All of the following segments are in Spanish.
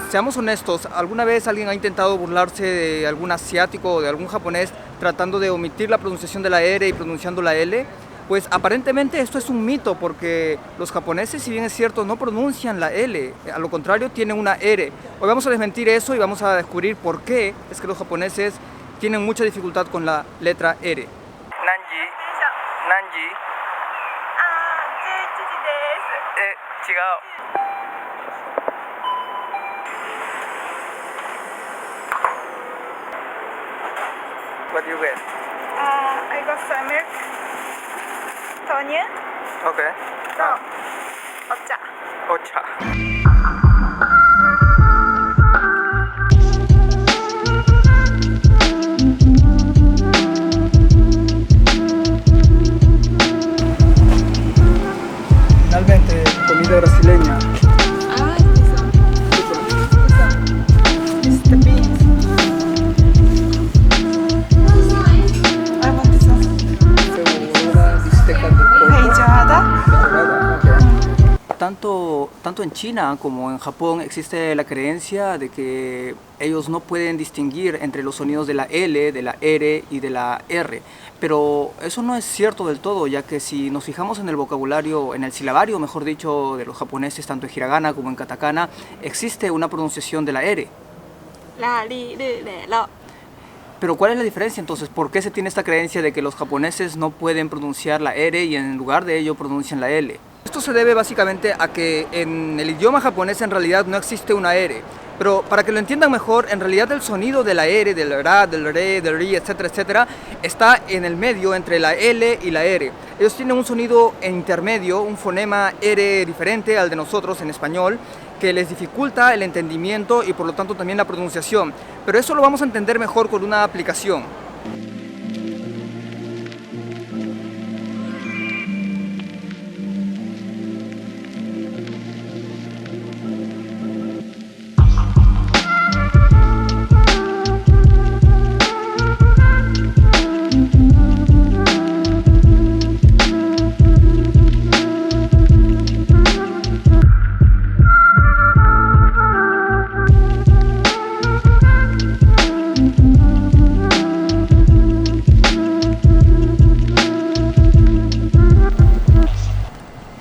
Seamos honestos, ¿alguna vez alguien ha intentado burlarse de algún asiático o de algún japonés tratando de omitir la pronunciación de la R y pronunciando la L? Pues aparentemente esto es un mito porque los japoneses, si bien es cierto, no pronuncian la L, a lo contrario tienen una R. Hoy vamos a desmentir eso y vamos a descubrir por qué es que los japoneses tienen mucha dificultad con la letra R. Nanji, Nanji. Chigao. What do you get? I got some milk, onion, Okay. ocha. Ocha. Finalmente, comida brasileña. It's the beans. I want this one. Cebolla, bistecas de pollo. Feijoada. Tanto en China como en Japón existe la creencia de que ellos no pueden distinguir entre los sonidos de la L, de la R y de la R. Pero eso no es cierto del todo, ya que si nos fijamos en el vocabulario, en el silabario, mejor dicho, de los japoneses, tanto en hiragana como en katakana, existe una pronunciación de la R. La, li, le, lo. Pero ¿cuál es la diferencia entonces? ¿Por qué se tiene esta creencia de que los japoneses no pueden pronunciar la R y en lugar de ello pronuncian la L? Esto se debe básicamente a que en el idioma japonés en realidad no existe una R. Pero para que lo entiendan mejor, en realidad el sonido de la R, del ra, del re, del ri, etcétera, etcétera, está en el medio entre la L y la R. Ellos tienen un sonido intermedio, un fonema R diferente al de nosotros en español, que les dificulta el entendimiento y por lo tanto también la pronunciación. Pero eso lo vamos a entender mejor con una aplicación.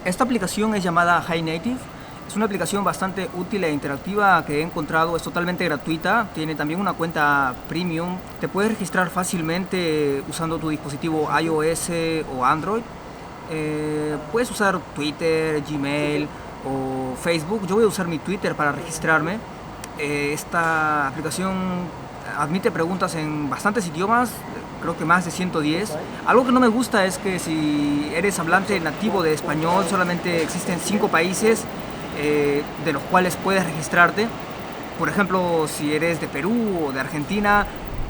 Esta aplicación es llamada HiNative. Es una aplicación bastante útil e interactiva que he encontrado, es totalmente gratuita, tiene también una cuenta premium, te puedes registrar fácilmente usando tu dispositivo iOS o Android. Puedes usar Twitter, Gmail o Facebook. Yo voy a usar mi Twitter para registrarme. Esta aplicación admite preguntas en bastantes idiomas, creo que más de 110. Algo que no me gusta es que si eres hablante nativo de español, solamente existen 5 países de los cuales puedes registrarte. Por ejemplo, si eres de Perú o de Argentina,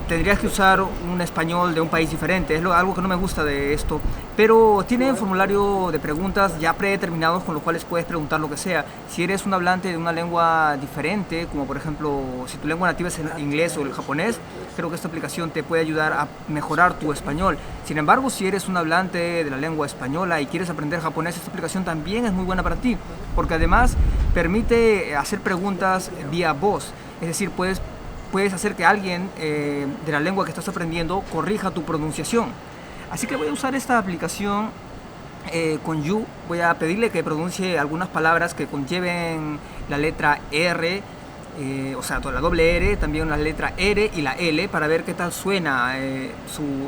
tendrías que usar un español de un país diferente. Es algo que no me gusta de esto. Pero tiene un formulario de preguntas ya predeterminados con los cuales puedes preguntar lo que sea. Si eres un hablante de una lengua diferente, como por ejemplo, si tu lengua nativa es el inglés o el japonés, creo que esta aplicación te puede ayudar a mejorar tu español. Sin embargo, si eres un hablante de la lengua española y quieres aprender japonés, esta aplicación también es muy buena para ti, porque además permite hacer preguntas vía voz. Es decir, puedes hacer que alguien de la lengua que estás aprendiendo corrija tu pronunciación. Así que voy a usar esta aplicación con Yu. Voy a pedirle que pronuncie algunas palabras que conlleven la letra R, o sea, toda la doble R, también la letra R y la L, para ver qué tal suena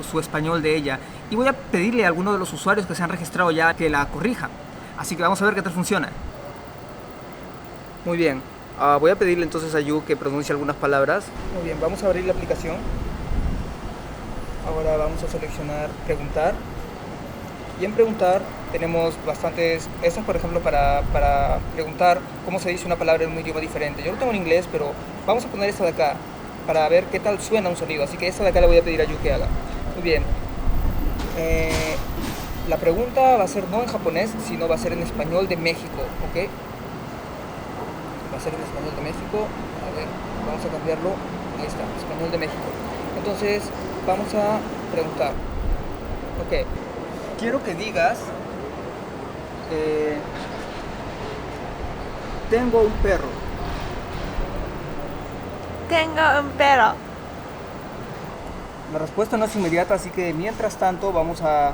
su español de ella. Y voy a pedirle a alguno de los usuarios que se han registrado ya que la corrija. Así que vamos a ver qué tal funciona. Muy bien. Voy a pedirle entonces a Yu que pronuncie algunas palabras. Muy bien, vamos a abrir la aplicación. Ahora vamos a seleccionar preguntar. Y en preguntar tenemos bastantes, estas por ejemplo para preguntar cómo se dice una palabra en un idioma diferente. Yo lo tengo en inglés, pero vamos a poner esta de acá. para ver qué tal suena un sonido. Así que esta de acá le voy a pedir a Yu que haga. Muy bien. La pregunta va a ser no en japonés, sino va a ser en español de México, ¿ok? Va a ser en español de México. A ver, vamos a cambiarlo. Ahí está, español de México. Entonces, vamos a preguntar. Ok. Quiero que digas... tengo un perro. Tengo un perro. La respuesta no es inmediata, así que mientras tanto vamos a...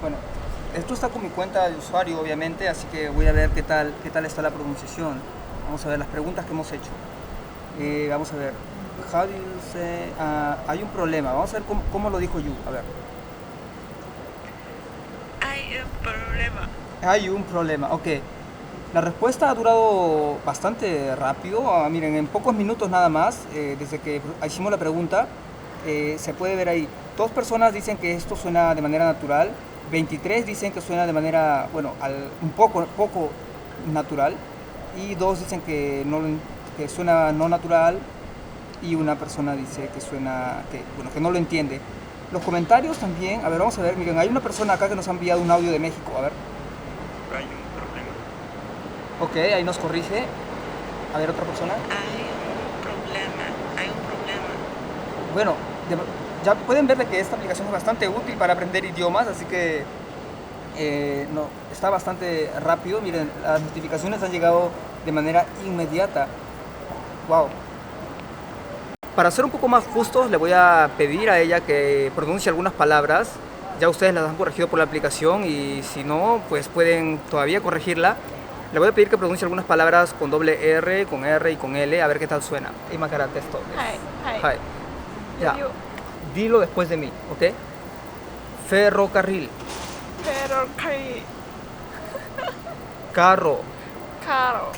Bueno, esto está con mi cuenta de usuario, obviamente, así que voy a ver qué tal está la pronunciación. Vamos a ver las preguntas que hemos hecho. Vamos a ver. How do you say, hay un problema. Vamos a ver cómo lo dijo Yu. A ver. Hay un problema. Hay un problema, ok. La respuesta ha durado bastante rápido. Miren, en pocos minutos nada más, desde que hicimos la pregunta, se puede ver ahí. 2 personas dicen que esto suena de manera natural. 23 dicen que suena de manera, bueno, un poco natural. Y 2 dicen que suena no natural. Y una persona dice que suena, que no lo entiende. Los comentarios también, a ver, vamos a ver, miren, hay una persona acá que nos ha enviado un audio de México, a ver. Hay un problema. Ok, ahí nos corrige. A ver, otra persona. Hay un problema. Bueno, ya pueden ver de que esta aplicación es bastante útil para aprender idiomas, así que no, está bastante rápido. Miren, las notificaciones han llegado de manera inmediata. Wow. Para ser un poco más justos, le voy a pedir a ella que pronuncie algunas palabras. Ya ustedes las han corregido por la aplicación y si no, pues pueden todavía corregirla. Le voy a pedir que pronuncie algunas palabras con doble R, con R y con L, a ver qué tal suena. Imakarate esto. Hi. Ya. Dilo después de mí, ¿ok? Ferrocarril. Ferrocarril. Carro. Carro.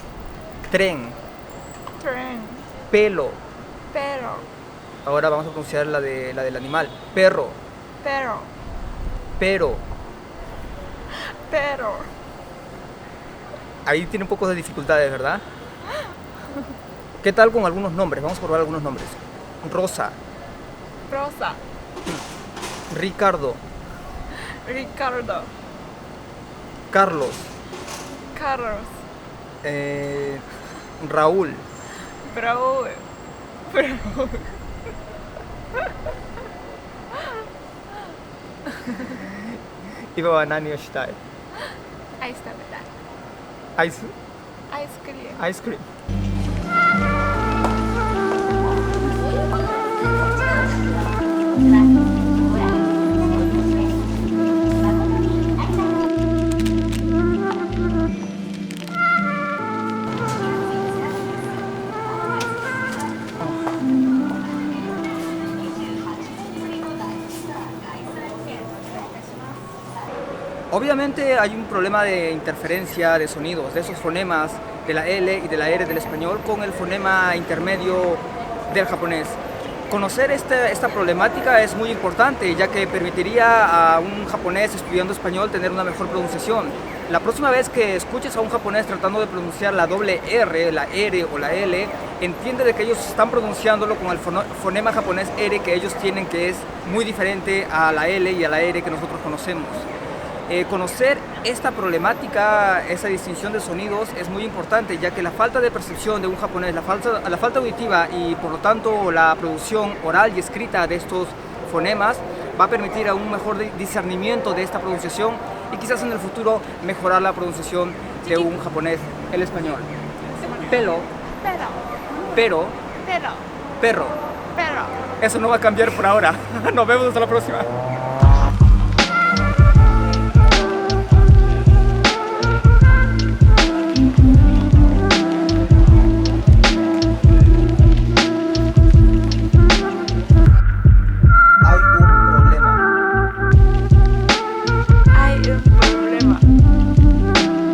Tren. Tren. Pelo. Perro. Ahora vamos a pronunciar la del animal. Perro. Perro. Pero. Perro. Ahí tiene un poco de dificultades, ¿verdad? ¿Qué tal con algunos nombres? Vamos a probar algunos nombres. Rosa. Rosa. Ricardo. Ricardo. Carlos. Carlos. Raúl. Brawl. Brawl. Iba bananiをしたい。 アイス食べたい。アイス？アイスクリーム。アイスクリーム。 Obviamente hay un problema de interferencia de sonidos, de esos fonemas de la L y de la R del español con el fonema intermedio del japonés. Conocer esta problemática es muy importante, ya que permitiría a un japonés estudiando español tener una mejor pronunciación. La próxima vez que escuches a un japonés tratando de pronunciar la doble R, la R o la L, entiende de que ellos están pronunciándolo con el fonema japonés R que ellos tienen, que es muy diferente a la L y a la R que nosotros conocemos. Conocer esta problemática, esa distinción de sonidos es muy importante, ya que la falta de percepción de un japonés, la falta auditiva y por lo tanto la producción oral y escrita de estos fonemas va a permitir a un mejor discernimiento de esta pronunciación y quizás en el futuro mejorar la pronunciación de un japonés el español. Pelo, Perro. pero, Perro. perro. Perro. Eso no va a cambiar por ahora. Nos vemos hasta la próxima.